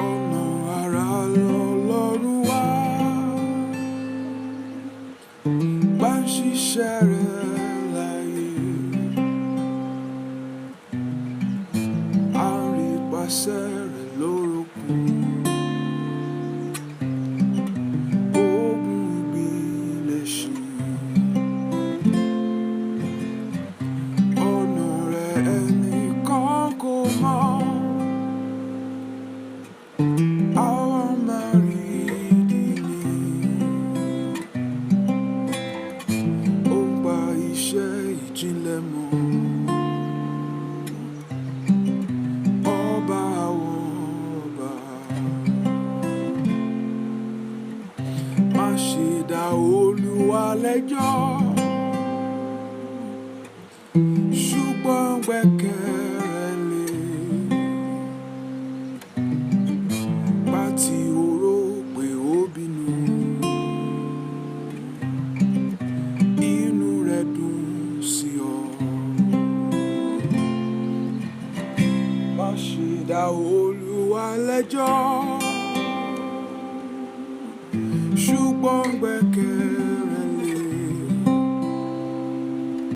Ọ̀nà àrà lọ̀lọ́run wá, bá ń ṣiṣẹ́ rẹ̀ láyé. À ń rí ipasẹ̀ rẹ̀ lórókun. Ogun ìgbìlẹ̀ṣẹ̀, ọ̀nà rẹ̀ ẹnìkan kò mọ̀. Àwa máa rí ìdí ni. Ó ń gba iṣẹ́ ìjìnlẹ̀ mọ́. Ọba àwọn ọba, má ṣe dá Olúwa lẹ́jọ́, ṣùgbọ́n gbẹ́kẹ̀lé. Bá tí o rò pé ó bínú, inú rẹ̀ dùn sí ọ. Má ṣe dá Olúwa lẹ́jọ́, ṣùgbọ́n gbẹ́kẹ̀lé.